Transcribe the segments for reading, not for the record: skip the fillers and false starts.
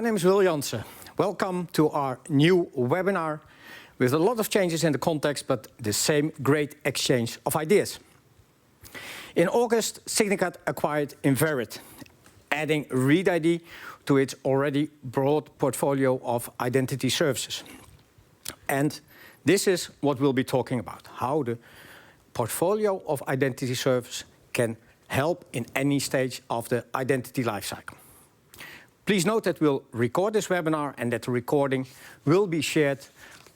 My name is Will Janssen. Welcome to our new webinar with a lot of changes in the context, but the same great exchange of ideas. In August, Signicat acquired Inverit, adding ReadID to its already broad portfolio of identity services. And this is what we'll be talking about, how the portfolio of identity services can help in any stage of the identity lifecycle. Please note that we'll record this webinar and that the recording will be shared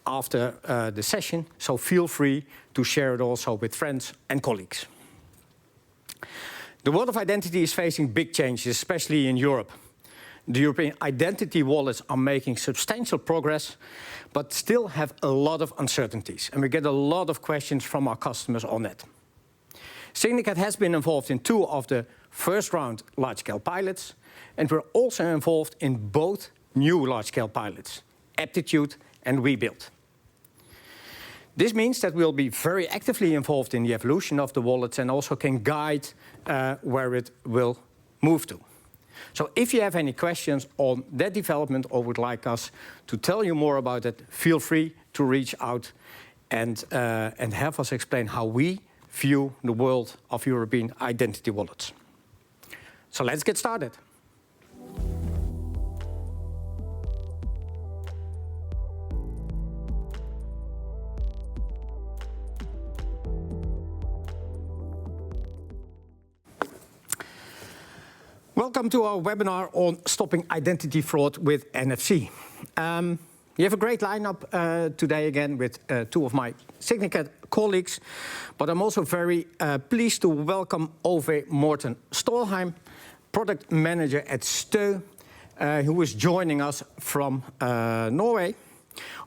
after the session, so feel free to share it also with friends and colleagues. The world of identity is facing big changes, especially in Europe. The European identity wallets are making substantial progress, but still have a lot of uncertainties, and we get a lot of questions from our customers on that. Signicat has been involved in 2 of the first round large-scale pilots, and we're also involved in both new large-scale pilots, Aptitude and Rebuild. This means that we'll be very actively involved in the evolution of the wallets and also can guide where it will move to. So if you have any questions on that development or would like us to tell you more about it, feel free to reach out and have us explain how we view the world of European identity wallets. So let's get started. Welcome to our webinar on stopping identity fraud with NFC. We have a great lineup today again with 2 of my Signicat colleagues, but I'm also very pleased to welcome Morten Stalheim, product manager at Stø, who is joining us from Norway.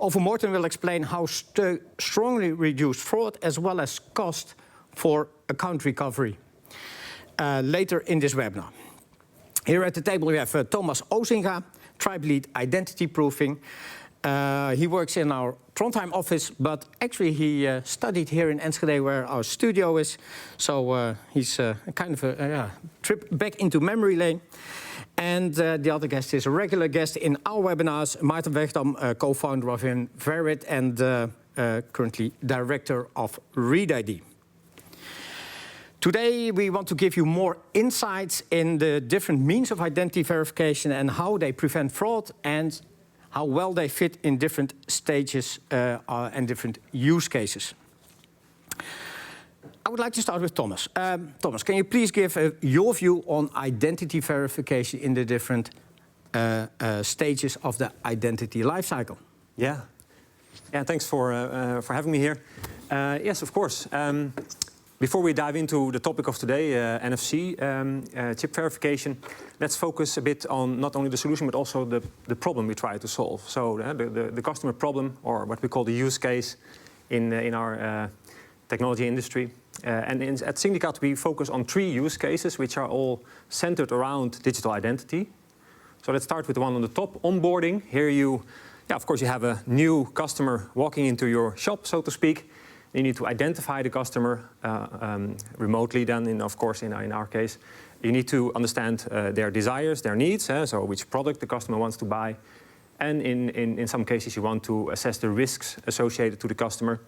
Morten will explain how Stø strongly reduced fraud as well as cost for account recovery later in this webinar. Here at the table we have Thomas Osinga, tribe lead identity proofing. He works in our Trondheim office, but actually he studied here in Enschede where our studio is. So he's kind of a trip back into memory lane. And the other guest is a regular guest in our webinars, Maarten Wegdam, co-founder of Inverit and currently director of ReadID. Today we want to give you more insights in the different means of identity verification and how they prevent fraud and how well they fit in different stages and different use cases. I would like to start with Thomas. Thomas, can you please give your view on identity verification in the different stages of the identity lifecycle? Yeah, thanks for having me here. Yes, of course. Before we dive into the topic of today, NFC, chip verification, let's focus a bit on not only the solution, but also the problem we try to solve. So the customer problem, or what we call the use case in our technology industry. At Signicat, we focus on 3 use cases, which are all centered around digital identity. So let's start with the one on the top, onboarding. Here of course, you have a new customer walking into your shop, so to speak. You need to identify the customer remotely then, of course, in our case. You need to understand their desires, their needs, so which product the customer wants to buy. And in some cases, you want to assess the risks associated to the customer,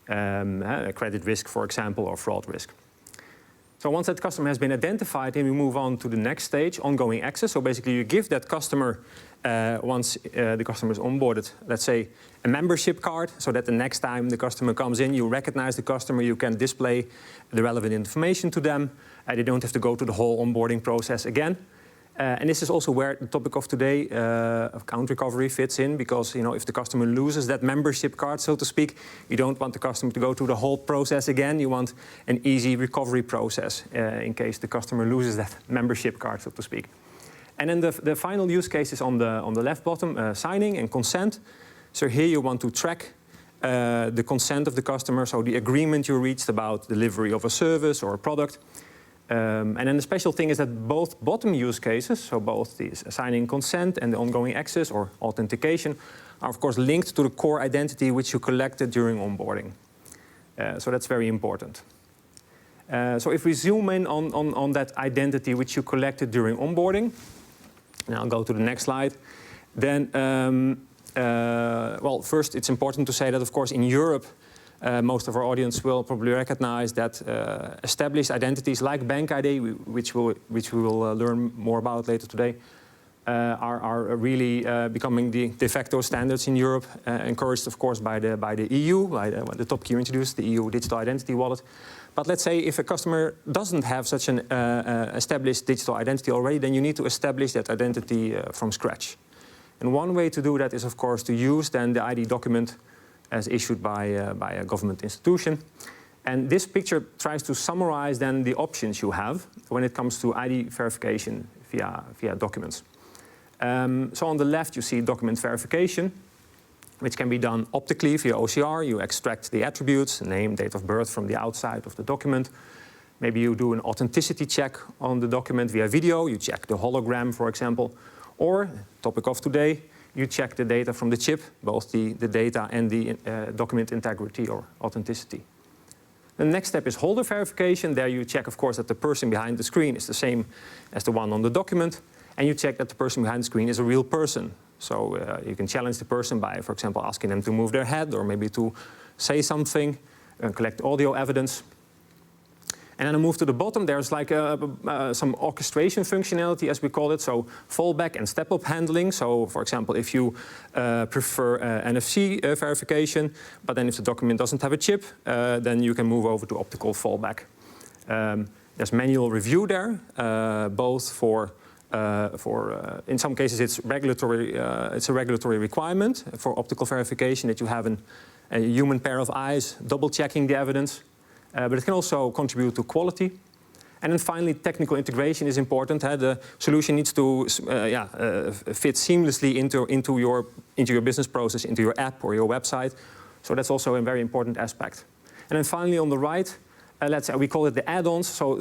credit risk, for example, or fraud risk. So once that customer has been identified, then we move on to the next stage, ongoing access. So basically, you give that customer, once the customer is onboarded, let's say, a membership card, so that the next time the customer comes in, you recognize the customer, you can display the relevant information to them. They don't have to go to the whole onboarding process again. And this is also where the topic of today, account recovery, fits in, because if the customer loses that membership card, so to speak, you don't want the customer to go through the whole process again. You want an easy recovery process in case the customer loses that membership card, so to speak. And then the final use case is on the left bottom, signing and consent. So here you want to track the consent of the customer, so the agreement you reached about delivery of a service or a product. And then the special thing is that both bottom use cases, so both the signing consent and the ongoing access or authentication, are of course linked to the core identity which you collected during onboarding. So that's very important. So if we zoom in on that identity which you collected during onboarding, and I'll go to the next slide, then, well, first it's important to say that, of course, in Europe, most of our audience will probably recognize that established identities like Bank ID, which we will learn more about later today, are really becoming the de facto standards in Europe, encouraged, of course, by the EU, by the top key introduced, the EU Digital Identity Wallet. But let's say if a customer doesn't have such an established digital identity already, then you need to establish that identity from scratch. And one way to do that is, of course, to use then the ID document as issued by a government institution. And this picture tries to summarize then the options you have when it comes to ID verification via documents. So on the left, you see document verification, which can be done optically via OCR. You extract the attributes, name, date of birth from the outside of the document. Maybe you do an authenticity check on the document via video. You check the hologram, for example. Or, topic of today, you check the data from the chip, both the data and the document integrity or authenticity. The next step is holder verification. There you check, of course, that the person behind the screen is the same as the one on the document. And you check that the person behind the screen is a real person. So you can challenge the person by, for example, asking them to move their head or maybe to say something, collect audio evidence. And then I move to the bottom. There's like some orchestration functionality, as we call it. So fallback and step-up handling. So, for example, if you prefer NFC verification, but then if the document doesn't have a chip, then you can move over to optical fallback. There's manual review there, both for in some cases it's a regulatory requirement for optical verification that you have a human pair of eyes double-checking the evidence. But it can also contribute to quality. And then finally, technical integration is important. The solution needs to fit seamlessly into your business process, into your app or your website. So that's also a very important aspect. And then finally, on the right, we call it the add-ons. So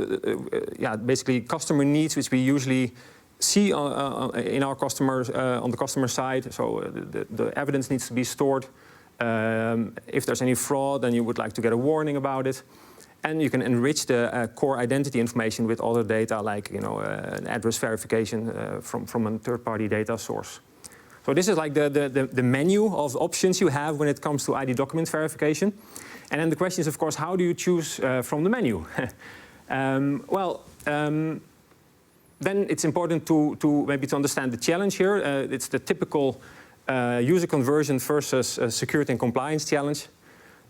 basically customer needs, which we usually see in our customers on the customer side. So the evidence needs to be stored. If there's any fraud, then you would like to get a warning about it. And you can enrich the core identity information with other data, like an address verification from a third-party data source. So this is like the menu of options you have when it comes to ID document verification. And then the question is, of course, how do you choose from the menu? Then it's important to maybe understand the challenge here. It's the typical user conversion versus security and compliance challenge.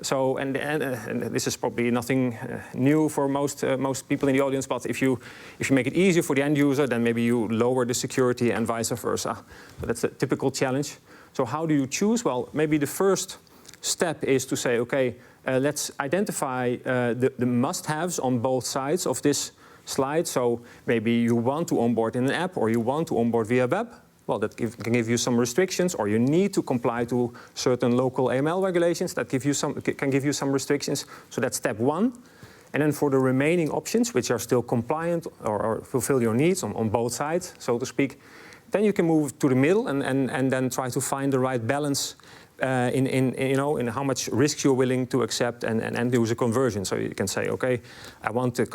So, and this is probably nothing new for most people in the audience, but if you make it easier for the end user, then maybe you lower the security and vice versa. So that's a typical challenge. So how do you choose? Well, maybe the first step is to say, okay, let's identify the must-haves on both sides of this slide. So maybe you want to onboard in an app or you want to onboard via web. Well, that can give you some restrictions, or you need to comply to certain local AML regulations that can give you some restrictions. So that's step one. And then for the remaining options, which are still compliant or fulfill your needs on both sides, so to speak, then you can move to the middle and then try to find the right balance in how much risks you're willing to accept and end user conversion. So you can say, okay, I want the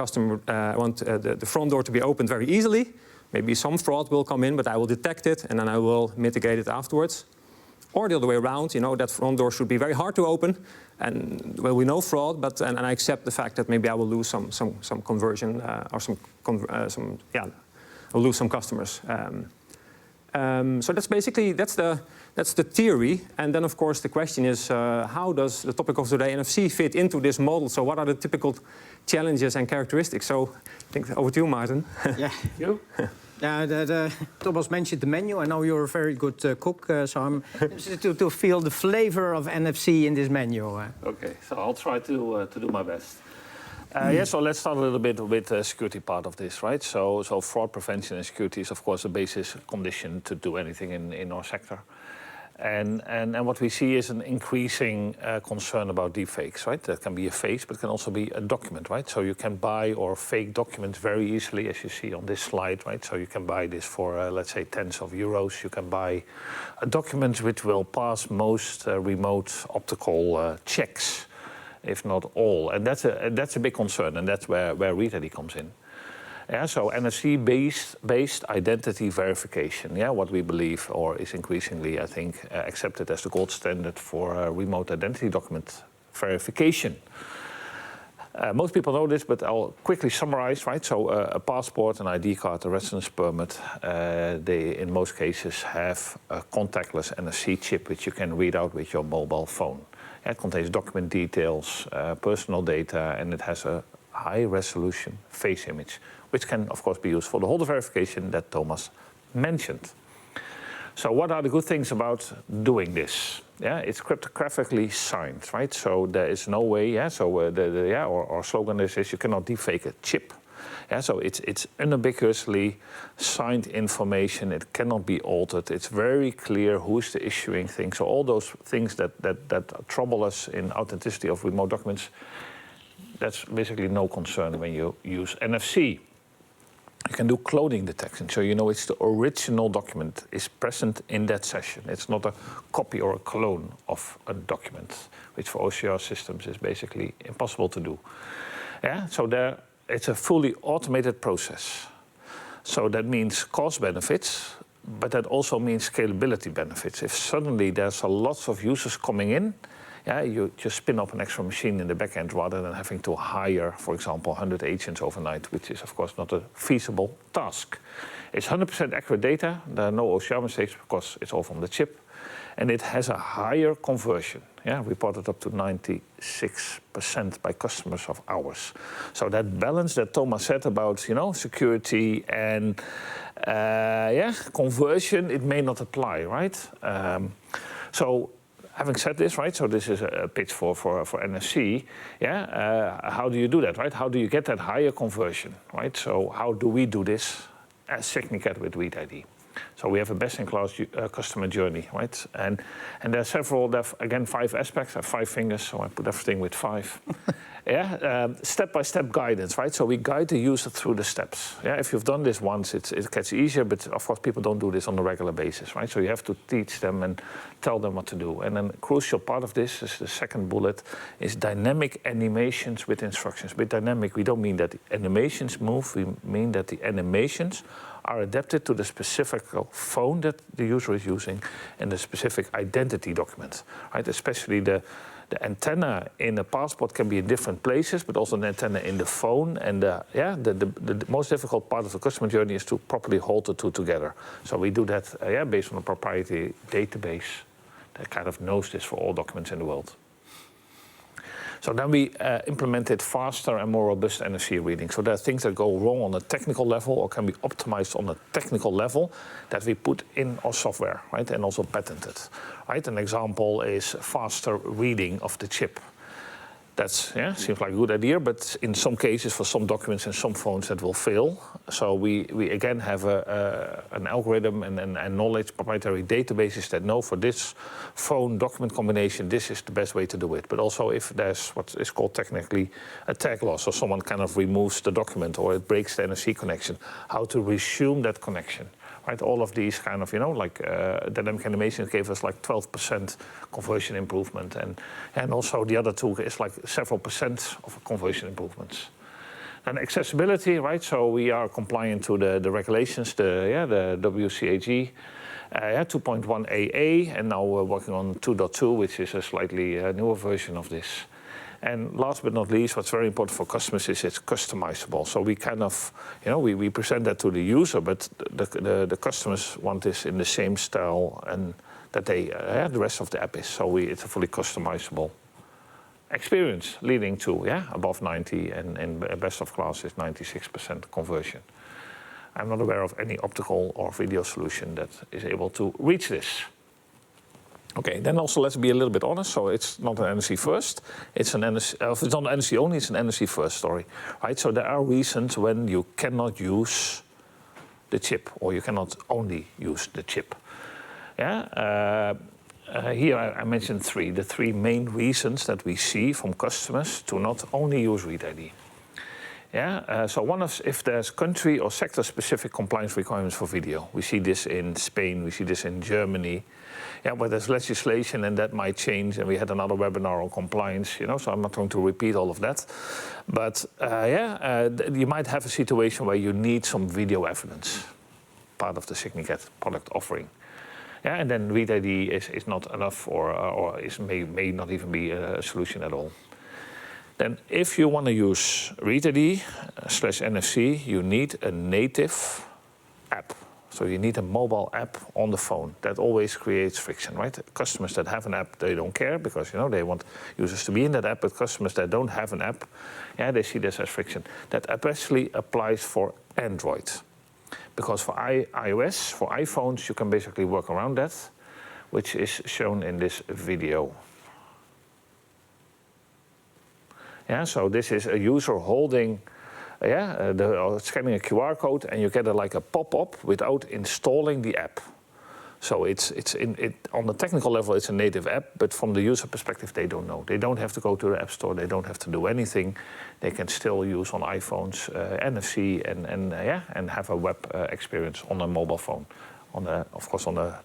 the front door to be opened very easily. Maybe some fraud will come in, but I will detect it and then I will mitigate it afterwards. Or the other way around, that front door should be very hard to open, and well, we know fraud, but and I accept the fact that maybe I will lose some conversion or I'll lose some customers. So that's basically that's the theory, and then of course the question is how does the topic of today, NFC, fit into this model? So what are the typical challenges and characteristics? So I think over to you, Maarten. Yeah, you. Thomas mentioned the menu. I know you're a very good cook, so I'm interested to feel the flavor of NFC in this menu. Okay, so I'll try to do my best. So let's start a little bit with the security part of this, right? So fraud prevention and security is, of course, a basis condition to do anything in our sector. And what we see is an increasing concern about deepfakes, right? That can be a face, but it can also be a document, right? So you can buy or fake documents very easily, as you see on this slide, right? So you can buy this for, let's say, tens of euros. You can buy a document which will pass most remote optical checks, if not all. And that's a big concern, and that's where ReadID comes in. Yeah, so NFC-based identity verification, yeah, what we believe or is increasingly, I think, accepted as the gold standard for remote identity document verification. Most people know this, but I'll quickly summarize, right? So a passport, an ID card, a residence permit, they in most cases have a contactless NFC chip which you can read out with your mobile phone. It contains document details, personal data, and it has a high resolution face image, which can of course be used for the holder verification that Thomas mentioned. So what are the good things about doing this? Yeah, it's cryptographically signed, right? So there is no way, yeah, so our slogan is you cannot defake a chip. Yeah, so it's unambiguously signed information, it cannot be altered, it's very clear who's the issuing thing. So all those things that trouble us in authenticity of remote documents, that's basically no concern when you use NFC. You can do cloning detection, so you know it's the original document is present in that session. It's not a copy or a clone of a document, which for OCR systems is basically impossible to do. Yeah, so it's a fully automated process. So that means cost benefits, but that also means scalability benefits. If suddenly there's a lots of users coming in, yeah, you just spin up an extra machine in the back end rather than having to hire, for example, 100 agents overnight, which is, of course, not a feasible task. It's 100% accurate data. There are no OCR mistakes because it's all from the chip. And it has a higher conversion, yeah, reported up to 96% by customers of ours. So that balance that Thomas said about, security and, conversion, it may not apply, right? Having said this, right, so this is a pitch for NFC, yeah, how do you do that, right? How do you get that higher conversion, right? So how do we do this as Signicat with ReadID? So we have a best-in-class customer journey, right? And there are several, again, 5 aspects. I have 5 fingers, so I put everything with 5. Yeah, step-by-step guidance, right? So we guide the user through the steps. Yeah, if you've done this once, it gets easier, but of course people don't do this on a regular basis, right? So you have to teach them and tell them what to do. And then a crucial part of this is the second bullet, is dynamic animations with instructions. With dynamic, we don't mean that the animations move, we mean that the animations are adapted to the specific phone that the user is using and the specific identity document, right? Especially the antenna in a passport can be in different places, but also the antenna in the phone. And the most difficult part of the customer journey is to properly hold the two together. So we do that based on a proprietary database that kind of knows this for all documents in the world. So then we implemented faster and more robust NFC reading. So there are things that go wrong on a technical level or can be optimized on a technical level that we put in our software, right, and also patented. Right? An example is faster reading of the chip. That's seems like a good idea, but in some cases, for some documents and some phones, that will fail. So we again have an algorithm and knowledge, proprietary databases that know for this phone document combination, this is the best way to do it. But also if there's what is called technically a tag loss, or someone kind of removes the document or it breaks the NFC connection, how to resume that connection. Right, all of these kind of, dynamic animations gave us like 12% conversion improvement. And also the other two is like several percent of conversion improvements. And accessibility, right, so we are compliant to the regulations, the WCAG, 2.1 AA, and now we're working on 2.2, which is a slightly newer version of this. And last but not least, what's very important for customers is it's customizable. So we kind of, we present that to the user, but the customers want this in the same style and that the rest of the app is. So it's a fully customizable experience, leading to above 90 and best of class is 96% conversion. I'm not aware of any optical or video solution that is able to reach this. Okay, then also let's be a little bit honest. So it's not an NFC first. It's an NFC. If it's not an NFC only, it's an NFC first story, right? So there are reasons when you cannot use the chip, or you cannot only use the chip. Yeah. Here I mentioned 3. The 3 main reasons that we see from customers to not only use ReadID. Yeah, so if there's country or sector-specific compliance requirements for video. We see this in Spain, we see this in Germany. Yeah, but there's legislation and that might change. And we had another webinar on compliance, so I'm not going to repeat all of that. But you might have a situation where you need some video evidence, part of the Signicat product offering. Yeah, and then ReadID is not enough, or may not even be a solution at all. Then if you want to use ReadID / NFC, you need a native app. So you need a mobile app on the phone. That always creates friction, right? Customers that have an app, they don't care because they want users to be in that app, but customers that don't have an app, they see this as friction. That especially applies for Android. Because for iOS, for iPhones, you can basically work around that, which is shown in this video. Yeah, so this is a user holding, scanning a QR code, and you get like a pop-up without installing the app. So on the technical level, it's a native app, but from the user perspective, they don't know. They don't have to go to the App Store. They don't have to do anything. They can still use on iPhones NFC and have a web experience on a mobile phone. Of course, on a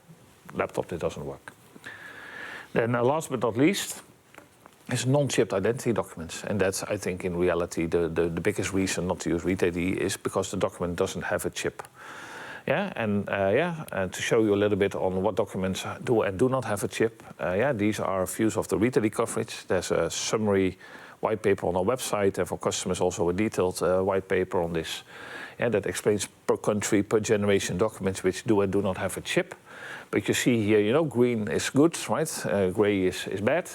laptop, it doesn't work. Then last but not least, is non-chipped identity documents. And that's, I think, in reality, the biggest reason not to use ReadID is because the document doesn't have a chip. Yeah, and to show you a little bit on what documents do and do not have a chip, these are views of the ReadID coverage. There's a summary white paper on our website, and for customers also a detailed white paper on this. Yeah, that explains per country, per generation documents which do and do not have a chip. But you see here, green is good, right? Gray is bad.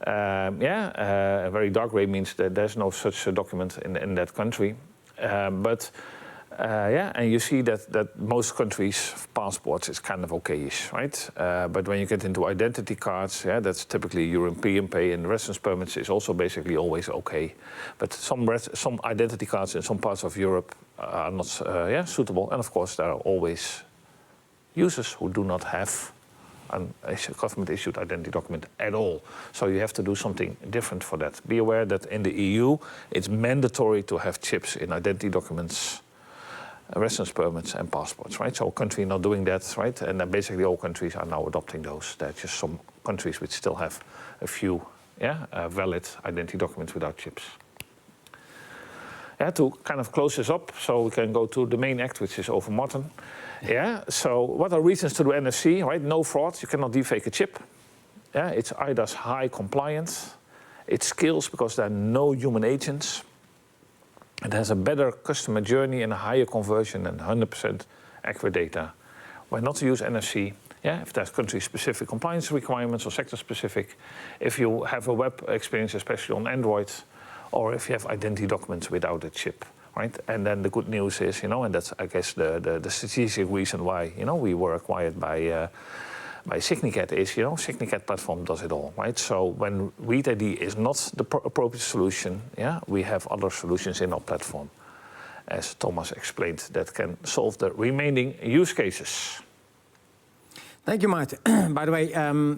A very dark gray means that there's no such document in that country. And you see that most countries' passports is kind of okay-ish, right? But when you get into identity cards, that's typically European pay, and residence permits is also basically always okay. But some identity cards in some parts of Europe are not suitable. And of course, there are always users who do not have a government-issued identity document at all. So you have to do something different for that. Be aware that in the EU, it's mandatory to have chips in identity documents, residence permits and passports, right? So a country not doing that, right? And then basically all countries are now adopting those. There are just some countries which still have a few valid identity documents without chips. To kind of close this up, so we can go to the main act, which is over Morten. So what are reasons to do NFC, right? No fraud, you cannot defake a chip. It's IDAS high compliance. It scales because there are no human agents. It has a better customer journey and a higher conversion and 100% accurate data. Why not to use NFC? If there's country-specific compliance requirements or sector-specific, if you have a web experience, especially on Android, or if you have identity documents without a chip, right? And then the good news is, and that's, I guess, the strategic reason why, we were acquired by Signicat is, Signicat platform does it all, right? So when ReadID is not the appropriate solution, we have other solutions in our platform, as Thomas explained, that can solve the remaining use cases. Thank you, Maarten. By the way,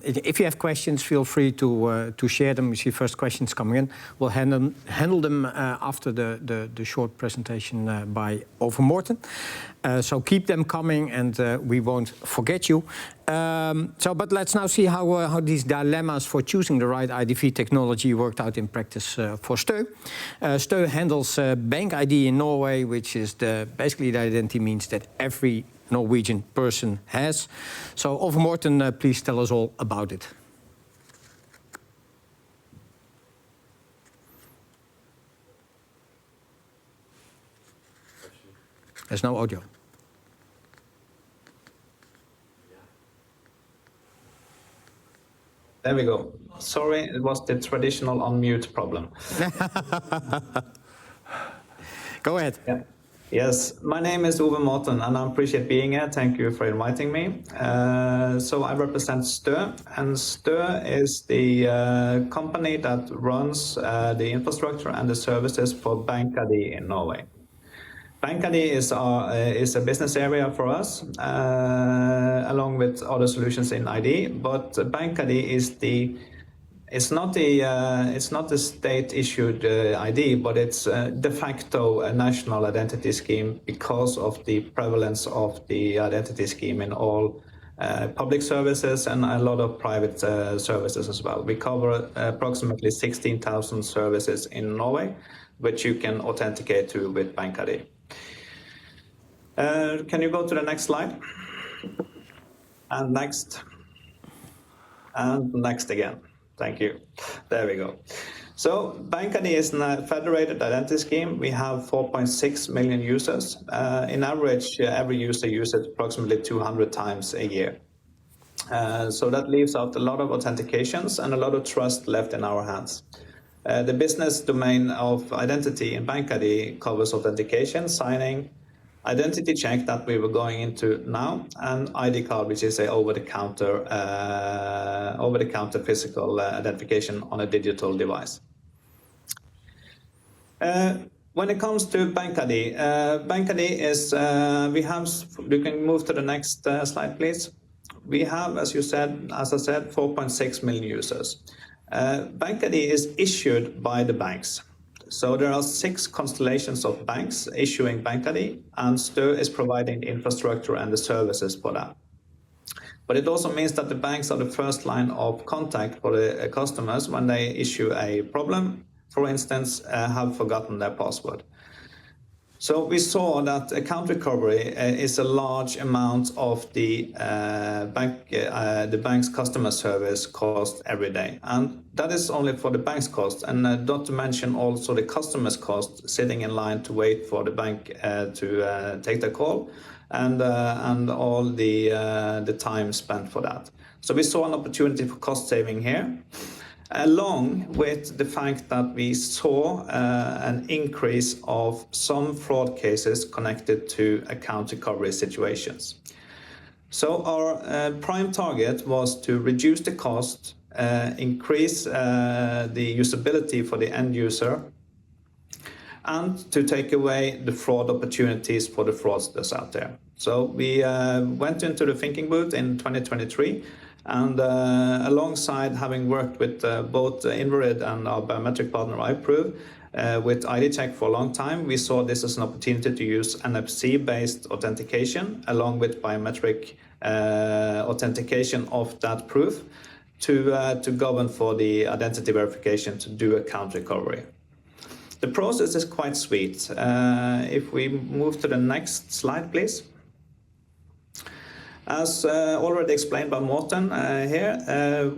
if you have questions, feel free to share them. We see first questions coming in. We'll handle them after the short presentation by Morten. So keep them coming, and we won't forget you. But let's now see how these dilemmas for choosing the right IDV technology worked out in practice for Stø. Stø handles bank ID in Norway, which is basically the identity means that every Norwegian person has. So Morten, please tell us all about it. There's no audio. There we go. Sorry, it was the traditional unmute problem. Go ahead. Yeah. Yes, my name is Morten, and I appreciate being here. Thank you for inviting me. So I represent Stø, and Stø is the company that runs the infrastructure and the services for BankID in Norway. BankID is a business area for us, along with other solutions in ID, but BankID It's not the state-issued ID, but it's de facto a national identity scheme because of the prevalence of the identity scheme in all public services and a lot of private services as well. We cover approximately 16,000 services in Norway, which you can authenticate to with BankID. Can you go to the next slide? And next. And next again. Thank you. There we go. So BankID is a federated identity scheme. We have 4.6 million users. In average, every user uses it approximately 200 times a year. So that leaves out a lot of authentications and a lot of trust left in our hands. The business domain of identity in BankID covers authentication, signing, identity check that we were going into now, and ID card, which is a over-the-counter physical identification on a digital device. When it comes to BankID, BankID is you can move to the next slide, please. We have, as I said, 4.6 million users. BankID is issued by the banks. So there are 6 constellations of banks issuing BankID, and Stø is providing the infrastructure and the services for that. But it also means that the banks are the first line of contact for the customers when they issue a problem, for instance, have forgotten their password. So we saw that account recovery is a large amount of the bank's customer service cost every day. And that is only for the bank's cost, and not to mention also the customer's cost, sitting in line to wait for the bank to take the call, and all the time spent for that. So we saw an opportunity for cost saving here, along with the fact that we saw an increase of some fraud cases connected to account recovery situations. So our prime target was to reduce the cost, increase the usability for the end user, and to take away the fraud opportunities for the fraudsters out there. So we went into the thinking booth in 2023, and alongside having worked with both Invarid and our biometric partner iProve with ID Check for a long time, we saw this as an opportunity to use NFC-based authentication along with biometric authentication of that proof to govern for the identity verification to do account recovery. The process is quite sweet. If we move to the next slide, please. As already explained by Morten here,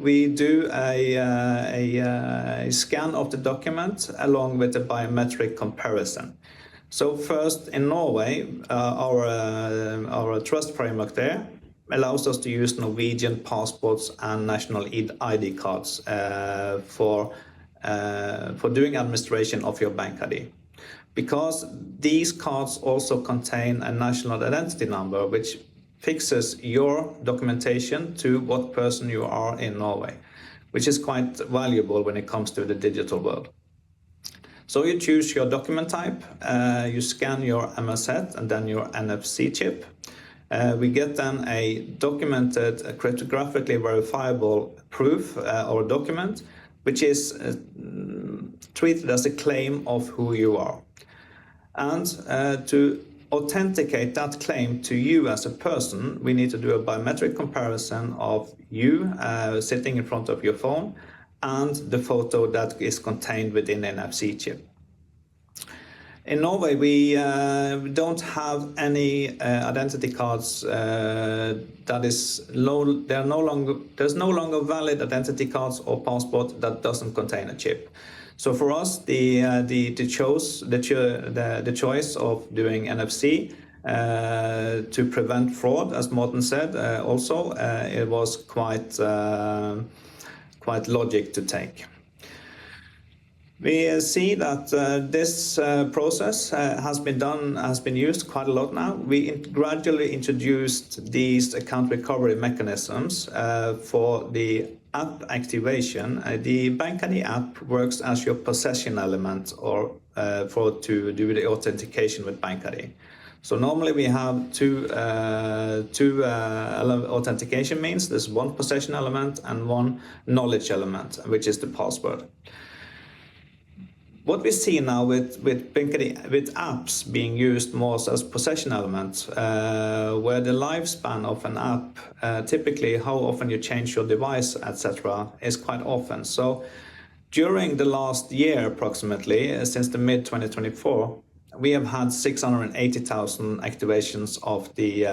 we do a scan of the document along with a biometric comparison. So first, in Norway, our trust framework there allows us to use Norwegian passports and national ID cards for doing administration of your BankID. Because these cards also contain a national identity number, which fixes your documentation to what person you are in Norway, which is quite valuable when it comes to the digital world. So you choose your document type, you scan your MSZ and then your NFC chip. We get then a documented, cryptographically verifiable proof or document, which is treated as a claim of who you are. And to authenticate that claim to you as a person, we need to do a biometric comparison of you sitting in front of your phone and the photo that is contained within the NFC chip. In Norway, we don't have any identity cards there's no longer valid identity cards or passport that doesn't contain a chip. So for us, the choice of doing NFC to prevent fraud, as Morten said, also it was quite logic to take. We see that this process has been used quite a lot now. We gradually introduced these account recovery mechanisms for the app activation. The BankID app works as your possession element or to do the authentication with BankID. So normally we have two authentication means. There's one possession element and one knowledge element, which is the password. What we see now with apps being used more as possession elements, where the lifespan of an app, typically how often you change your device, etc., is quite often. So during the last year, approximately, since the mid-2024, we have had 680,000 activations of the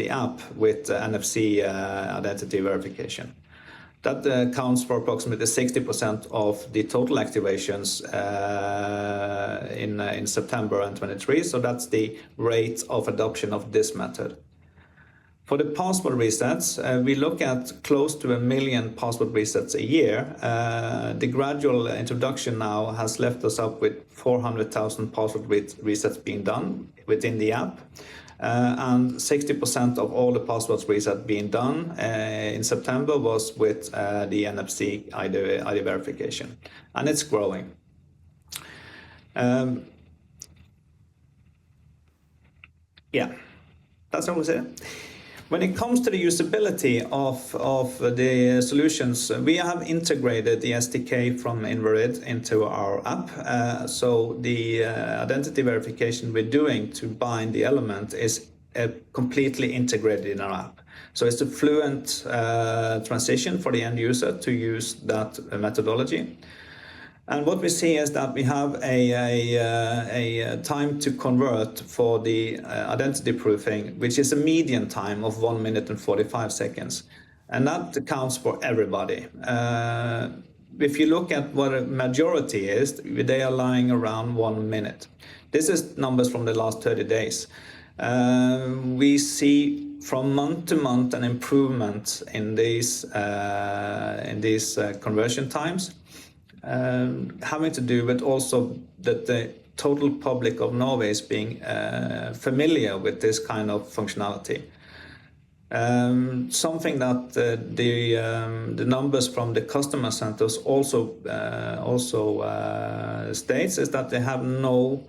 app with NFC identity verification. That accounts for approximately 60% of the total activations in September and 23. So that's the rate of adoption of this method. For the password resets, we look at close to 1 million password resets a year. The gradual introduction now has left us up with 400,000 password resets being done within the app. And 60% of all the passwords reset being done in September was with the NFC ID verification, and it's growing. Yeah, that's what we say. When it comes to the usability of the solutions, we have integrated the SDK from Invarid into our app. So the identity verification we're doing to bind the element is completely integrated in our app. So it's a fluent transition for the end user to use that methodology. And what we see is that we have a time to convert for the identity proofing, which is a median time of 1 minute and 45 seconds. And that accounts for everybody. If you look at what a majority is, they are lying around 1 minute. This is numbers from the last 30 days. We see from month to month an improvement in these conversion times. Having to do with also that the total public of Norway is being familiar with this kind of functionality. Something that the numbers from the customer centers also states is that they have no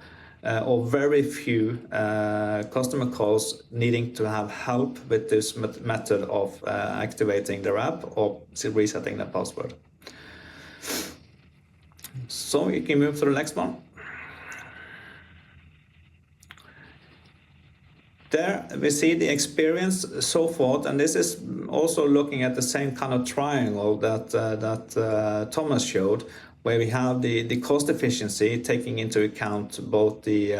or very few customer calls needing to have help with this method of activating their app or resetting their password. So you can move to the next one. There we see the experience so forth, and this is also looking at the same kind of triangle that Thomas showed, where we have the cost efficiency taking into account both the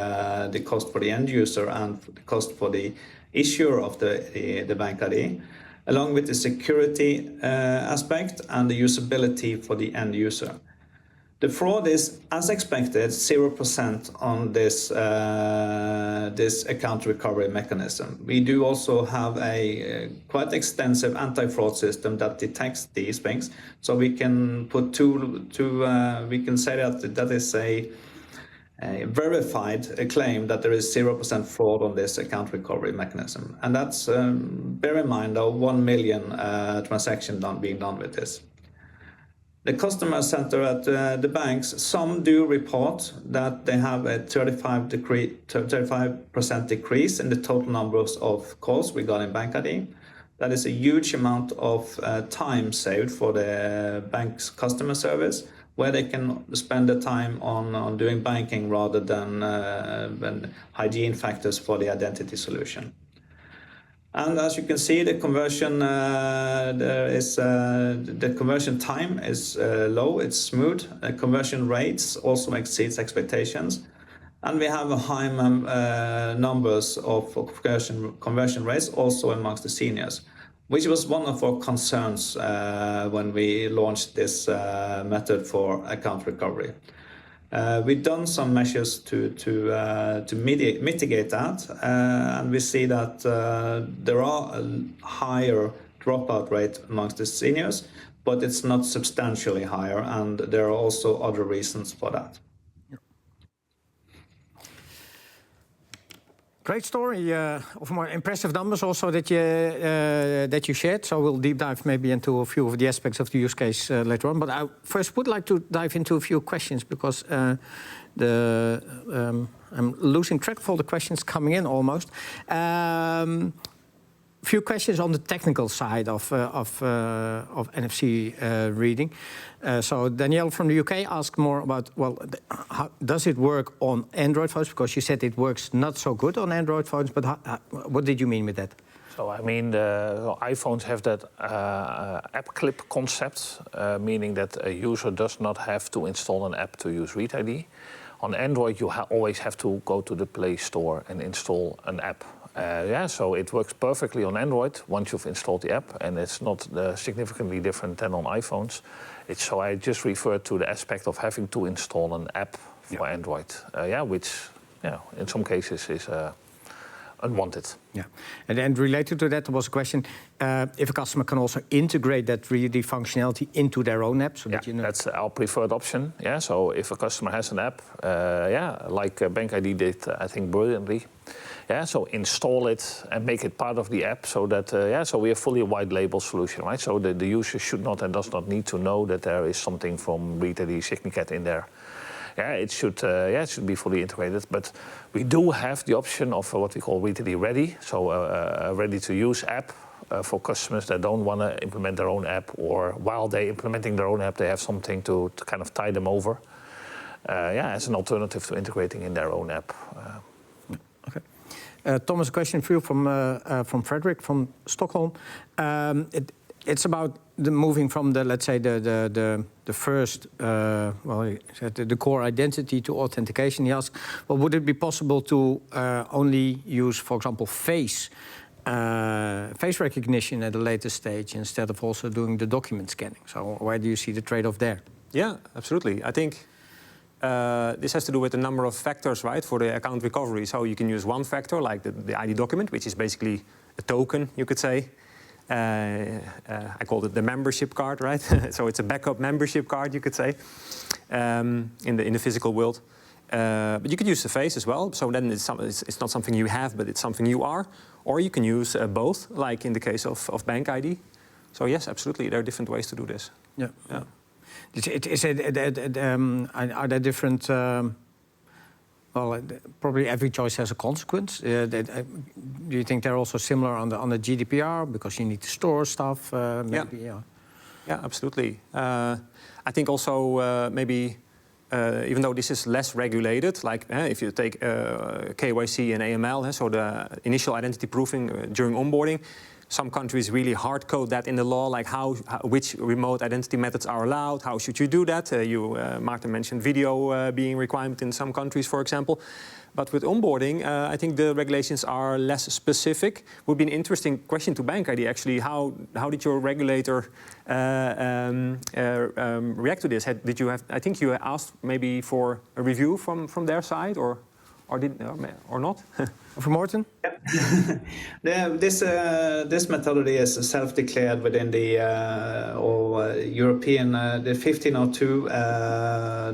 cost for the end user and the cost for the issuer of the bank ID, along with the security aspect and the usability for the end user. The fraud is, as expected, 0% on this account recovery mechanism. We do also have a quite extensive anti-fraud system that detects these things. So we can put we can say that is a verified claim that there is 0% fraud on this account recovery mechanism. And that's, bear in mind, 1 million transactions being done with this. The customer center at the banks, some do report that they have a 35% decrease in the total numbers of calls regarding bank ID. That is a huge amount of time saved for the bank's customer service, where they can spend the time on doing banking rather than hygiene factors for the identity solution. And as you can see, the conversion the conversion time is low, it's smooth. Conversion rates also exceeds expectations, and we have a high numbers of conversion rates also amongst the seniors, which was one of our concerns when we launched this method for account recovery. We've done some measures to mitigate that, and we see that there are a higher dropout rate amongst the seniors, but it's not substantially higher, and there are also other reasons for that. Great story, of more impressive numbers also that you shared. So we'll deep dive maybe into a few of the aspects of the use case later on. But I first would like to dive into a few questions because I'm losing track of all the questions coming in almost. Few questions on the technical side of NFC reading. So Danielle from the UK asked more about, well, how does it work on Android phones? Because you said it works not so good on Android phones, but what did you mean with that? So I mean, the iPhones have that app clip concept, meaning that a user does not have to install an app to use ReadID. On Android, you always have to go to the Play Store and install an app. So it works perfectly on Android once you've installed the app, and it's not significantly different than on iPhones. So I just referred to the aspect of having to install an app for Android, which in some cases is unwanted. Yeah, and related to that, there was a question if a customer can also integrate that ReadID functionality into their own app, so that you know. That's our preferred option. Yeah, so if a customer has an app, like BankID did, I think brilliantly. Yeah, so install it and make it part of the app, so that so we have fully a white label solution, right? So the user should not and does not need to know that there is something from ReadID Signicat in there. Yeah, it should be fully integrated. But we do have the option of what we call ReadID Ready, so a ready-to-use app for customers that don't want to implement their own app, or while they're implementing their own app, they have something to kind of tie them over. As an alternative to integrating in their own app. Okay. Thomas, a question for you from Frederick from Stockholm. It's about the moving from the, let's say, the first, the core identity to authentication. He asked, well, would it be possible to only use, for example, face recognition at a later stage instead of also doing the document scanning? So where do you see the trade-off there? Yeah, absolutely. I think this has to do with a number of factors, right, for the account recovery. So you can use one factor, like the ID document, which is basically a token, you could say. I called it the membership card, right? So it's a backup membership card, you could say, in the physical world. But you could use the face as well. So then it's not something you have, but it's something you are. Or you can use both, like in the case of BankID. So yes, absolutely, there are different ways to do this. Yeah. Are there different? Probably every choice has a consequence. Do you think they're also similar on the GDPR because you need to store stuff? Maybe. Yeah, absolutely. I think also maybe even though this is less regulated, like if you take KYC and AML, so the initial identity proofing during onboarding. Some countries really hard code that in the law, like which remote identity methods are allowed, how should you do that? Maarten mentioned video being requirement in some countries, for example. But with onboarding, I think the regulations are less specific. Would be an interesting question to BankID, actually. How did your regulator react to this? Did you have? I think you asked maybe for a review from their side, or not? For Morten? Yeah. This methodology is self-declared within the European the 1502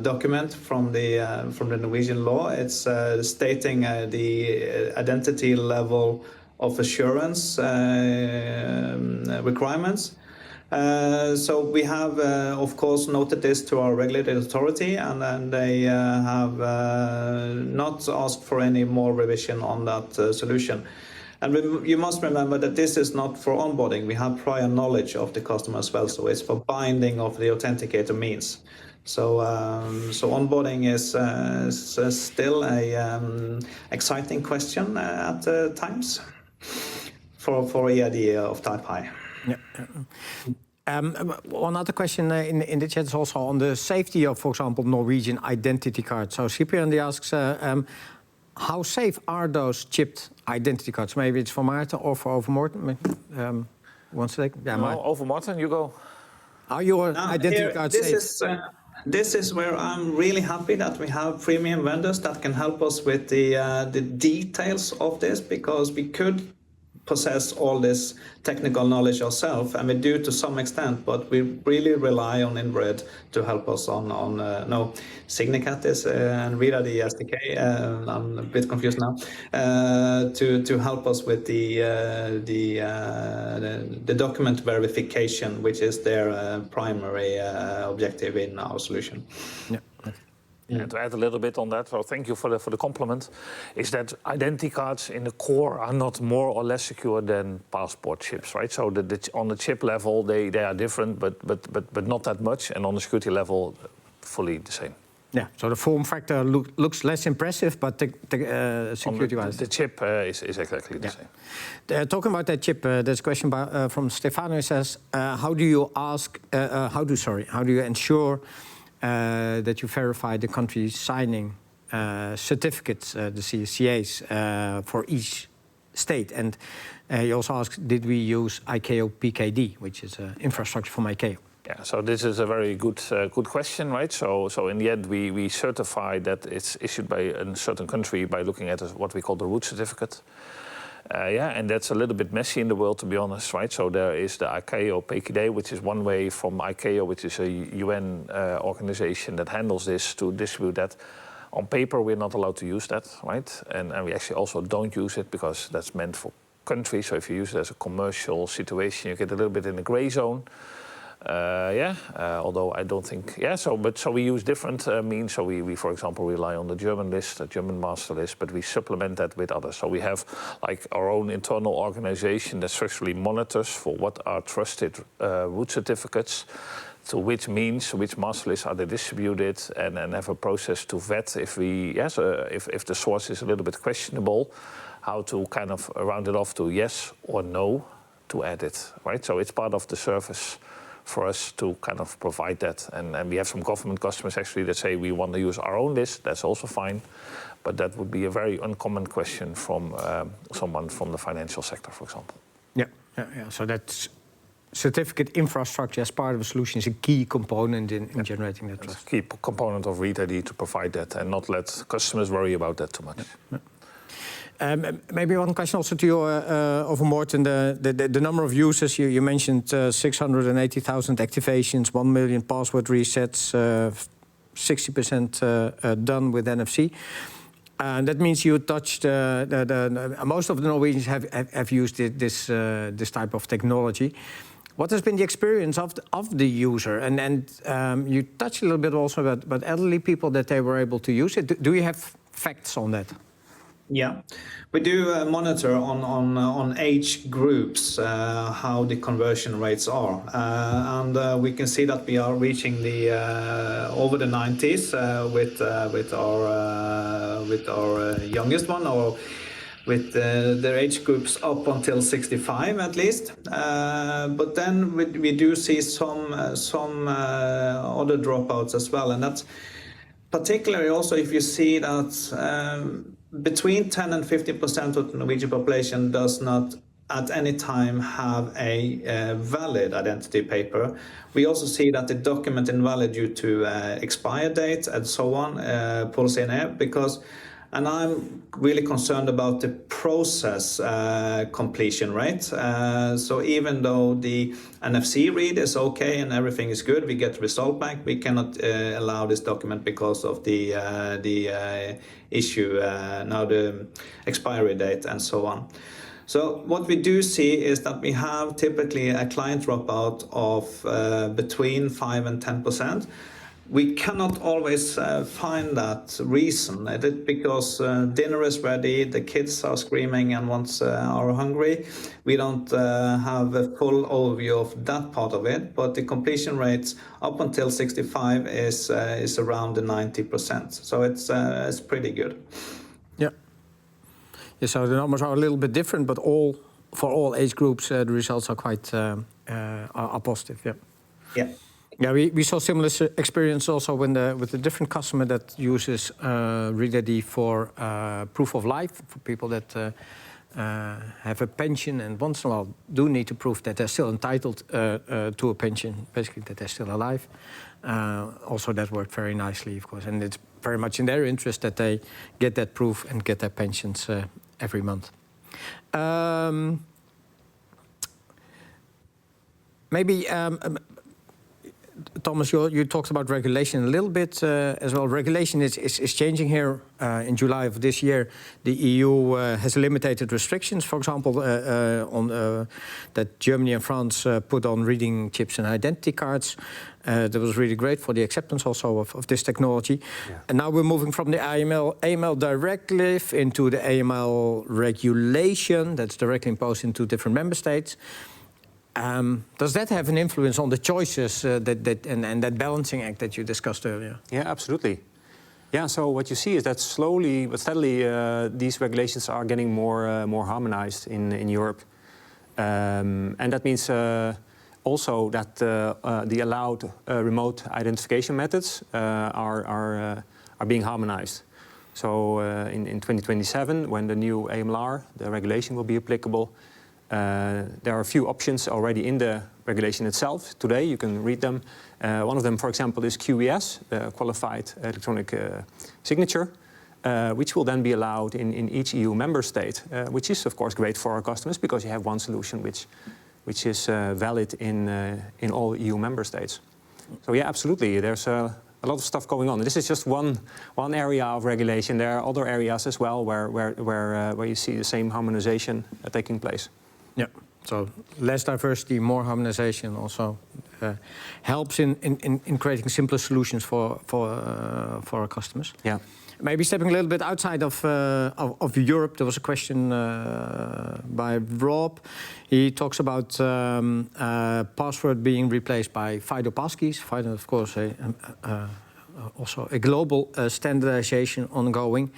document from the Norwegian law. It's stating the identity level of assurance requirements. So we have, of course, noted this to our regulated authority, and then they have not asked for any more revision on that solution. And you must remember that this is not for onboarding. We have prior knowledge of the customer as well, so it's for binding of the authenticator means. So onboarding is still a exciting question at times for EID of type high. Yeah. One other question in the chat is also on the safety of, for example, Norwegian identity cards. So Cyprian asks, how safe are those chipped identity cards? Maybe it's for Maarten or for Morten. One second. Yeah, over Morten, you go. Are your identity cards safe? This is where I'm really happy that we have premium vendors that can help us with the details of this, because we could possess all this technical knowledge ourselves, and we do to some extent, but we really rely on Inbred to help us on Signicat is and ReadID SDK. I'm a bit confused now. To help us with the document verification, which is their primary objective in our solution. Yeah. And to add a little bit on that, so thank you for the compliment, is that identity cards in the core are not more or less secure than passport chips, right? So on the chip level, they are different, but not that much, and on the security level, fully the same. Yeah, so the form factor looks less impressive, but the security-wise... The chip is exactly the same. Talking about that chip, there's a question from Stefano. He says, how do you ensure that you verify the country's signing certificates, the CAs, for each state? And he also asked, did we use ICAO PKD, which is infrastructure from ICAO? Yeah, so this is a very good question, right? So in the end, we certify that it's issued by a certain country by looking at what we call the root certificate. And that's a little bit messy in the world, to be honest, right? So there is the ICAO PKD, which is one way from ICAO, which is a UN organization that handles this, to distribute that. On paper, we're not allowed to use that, right? And we actually also don't use it because that's meant for countries. So if you use it as a commercial situation, you get a little bit in the gray zone. Although I don't think, so we use different means. So we, for example, rely on the German list, the German master list, but we supplement that with others. So we have like our own internal organization that structurally monitors for what are trusted root certificates, to which means, which master lists are they distributed, and have a process to vet if the source is a little bit questionable, how to kind of round it off to yes or no to add it, right? So it's part of the service for us to kind of provide that. And we have some government customers actually that say we want to use our own list. That's also fine. But that would be a very uncommon question from someone from the financial sector, for example. Yeah. So that's certificate infrastructure as part of a solution is a key component in generating that trust. It's a key component of ReadID to provide that and not let customers worry about that too much. Yeah. Maybe one question also to you, over Morten, the number of users. You mentioned 680,000 activations, 1 million password resets, 60% done with NFC. And that means you touched most of the Norwegians have used this type of technology. What has been the experience of the user? And you touched a little bit also about elderly people that they were able to use it. Do you have facts on that? Yeah, we do monitor on age groups how the conversion rates are, and we can see that we are reaching the over the 90s with our youngest one, or with their age groups up until 65 at least. But then we do see some other dropouts as well, and that's particularly also if you see that between 10 and 50% of the Norwegian population does not at any time have a valid identity paper. We also see that the document invalid due to expire date and so on, policy in air, and I'm really concerned about the process completion rate. So even though the NFC read is okay and everything is good, we get result back, we cannot allow this document because of the issue, now the expiry date and so on. So what we do see is that we have typically a client dropout of between 5 and 10%. We cannot always find that reason. Is it because dinner is ready, the kids are screaming and are hungry? We don't have a full overview of that part of it, but the completion rates up until 65 is around the 90%. So it's pretty good. Yeah. So the numbers are a little bit different, but for all age groups, the results are quite are positive. Yeah. Yeah. Yeah, we saw similar experience also with a different customer that uses ReadID for proof of life, for people that have a pension and once in a while do need to prove that they're still entitled to a pension, basically that they're still alive. Also that worked very nicely, of course, and it's very much in their interest that they get that proof and get their pensions every month. Maybe, Thomas, you talked about regulation a little bit as well. Regulation is changing here. In July of this year, the EU has eliminated restrictions, for example, on that Germany and France put on reading chips and identity cards. That was really great for the acceptance also of this technology. Yeah. And now we're moving from the AML directive into the AML regulation that's directly imposed into different member states. Does that have an influence on the choices and that balancing act that you discussed earlier? Yeah, absolutely. Yeah, so what you see is that slowly but steadily these regulations are getting more harmonized in Europe. And that means also that the allowed remote identification methods are being harmonized. So in 2027, when the new AMLR, the regulation will be applicable, there are a few options already in the regulation itself. Today you can read them. One of them, for example, is QES, Qualified Electronic Signature, which will then be allowed in each EU member state, which is of course great for our customers because you have one solution which is valid in all EU member states. So yeah, absolutely, there's a lot of stuff going on. This is just one area of regulation. There are other areas as well where you see the same harmonization taking place. Yeah, so less diversity, more harmonization also helps in creating simpler solutions for our customers. Yeah. Maybe stepping a little bit outside of Europe, there was a question by Rob. He talks about password being replaced by FIDO passkeys. FIDO, of course, also a global standardization ongoing.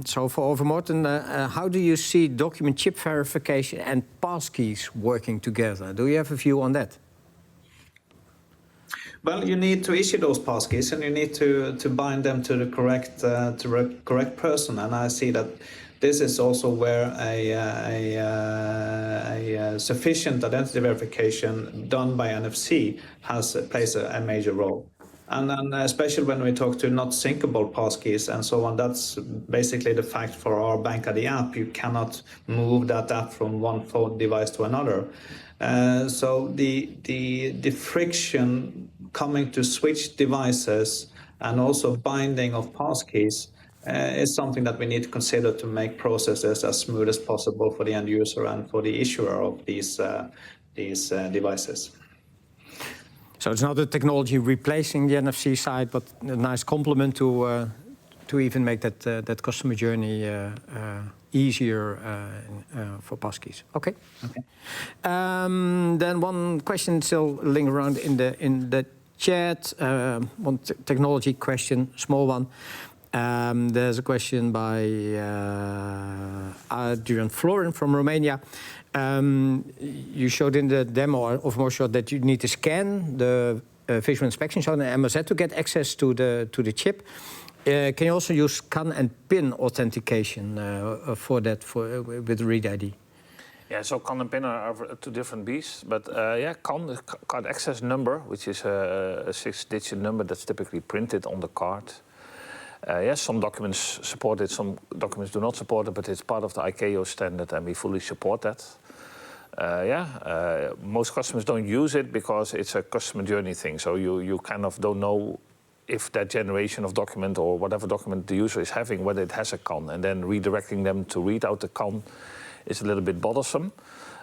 So for Morten, how do you see document chip verification and passkeys working together? Do you have a view on that? Well, you need to issue those passkeys and you need to bind them to the correct person. And I see that this is also where a sufficient identity verification done by NFC plays a major role. And then especially when we talk to not syncable passkeys and so on, that's basically the fact for our BankID app. You cannot move that app from one phone device to another. So the friction coming to switch devices and also binding of passkeys is something that we need to consider to make processes as smooth as possible for the end user and for the issuer of these devices. So it's not a technology replacing the NFC side, but a nice complement to even make that customer journey easier for passkeys. Okay. Then one question still lingering around in the chat. One technology question, small one. There's a question by Adrian Florin from Romania. You showed in the demo of Morshot that you need to scan the visual inspection shot in MOZ to get access to the chip. Can you also use scan and PIN authentication for that with ReadID? Yeah, so CAN and PIN are two different beasts, but yeah, CAN, card access number, which is a 6-digit number that's typically printed on the card. Yes, some documents support it, some documents do not support it, but it's part of the ICAO standard and we fully support that. Most customers don't use it because it's a customer journey thing, so you kind of don't know if that generation of document or whatever document the user is having, whether it has a CAN, and then redirecting them to read out the CAN is a little bit bothersome.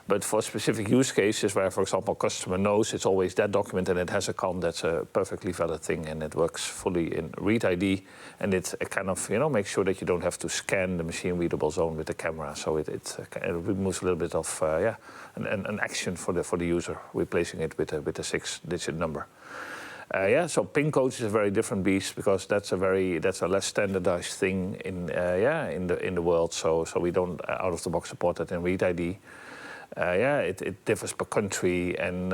But for specific use cases where, for example, customer knows it's always that document and it has a CAN, that's a perfectly valid thing, and it works fully in ReadID, and it kind of makes sure that you don't have to scan the machine-readable zone with the camera. So it removes a little bit of an action for the user, replacing it with a 6-digit number. So PIN codes is a very different beast because that's a less standardized thing in the world. So we don't out of the box support that in ReadID. It differs per country, and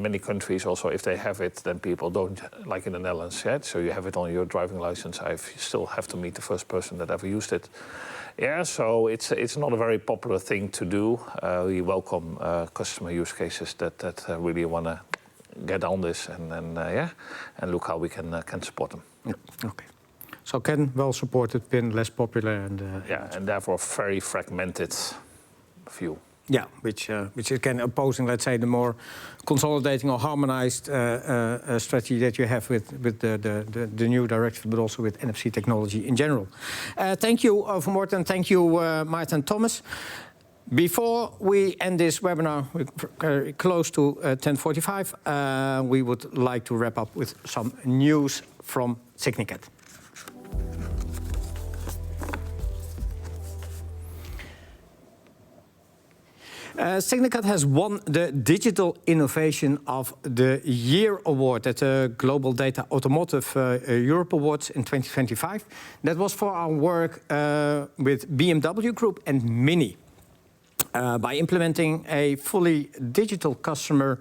many countries also, if they have it, then people don't, like in the Netherlands. So you have it on your driving license. You still have to meet the first person that ever used it. So it's not a very popular thing to do. We welcome customer use cases that really want to get on this and look how we can support them. Okay. So CAN well supported, PIN less popular, and and therefore very fragmented view. Yeah, which is again opposing, let's say, the more consolidating or harmonized strategy that you have with the new directive, but also with NFC technology in general. Thank you for Morten. Thank you, Maarten and Thomas. Before we end this webinar, we're close to 10:45. We would like to wrap up with some news from Signicat. Signicat has won the Digital Innovation of the Year Award at the Global Data Automotive Europe Awards in 2025. That was for our work with BMW Group and Mini. By implementing a fully digital customer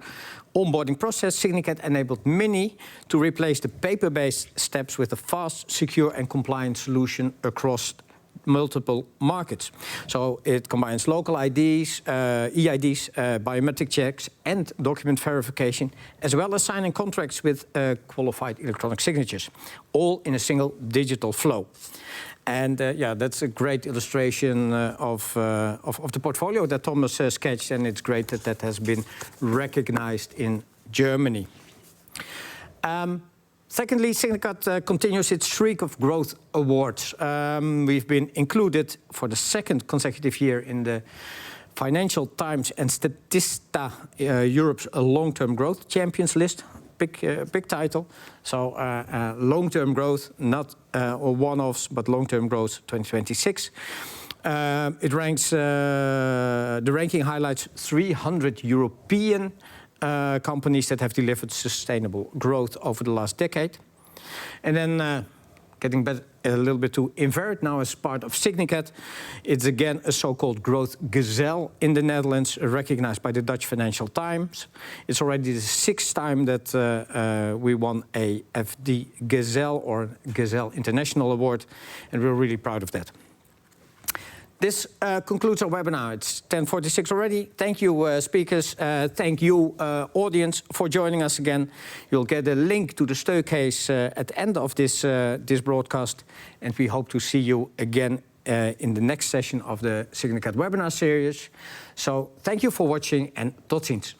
onboarding process, Signicat enabled Mini to replace the paper-based steps with a fast, secure and compliant solution across multiple markets. So it combines local IDs, EIDs, biometric checks and document verification, as well as signing contracts with qualified electronic signatures, all in a single digital flow. And yeah, that's a great illustration of the portfolio that Thomas sketched, and it's great that that has been recognized in Germany. Secondly, Signicat continues its streak of growth awards. We've been included for the second consecutive year in the Financial Times and Statista Europe's long-term growth champions list. Big title. So long-term growth, not one-offs, but long-term growth 2026. It ranks. The ranking highlights 300 European companies that have delivered sustainable growth over the last decade. And then getting back a little bit to Invert now as part of Signicat, it's again a so-called growth gazelle in the Netherlands, recognized by the Dutch Financial Times. It's already the 6th time that we won a FD Gazelle or Gazelle International Award, and we're really proud of that. This concludes our webinar. It's 10:46 already. Thank you, speakers. Thank you, audience, for joining us again. You'll get a link to the Stø case at the end of this broadcast, and we hope to see you again in the next session of the Signicat webinar series. So thank you for watching, and tot ziens.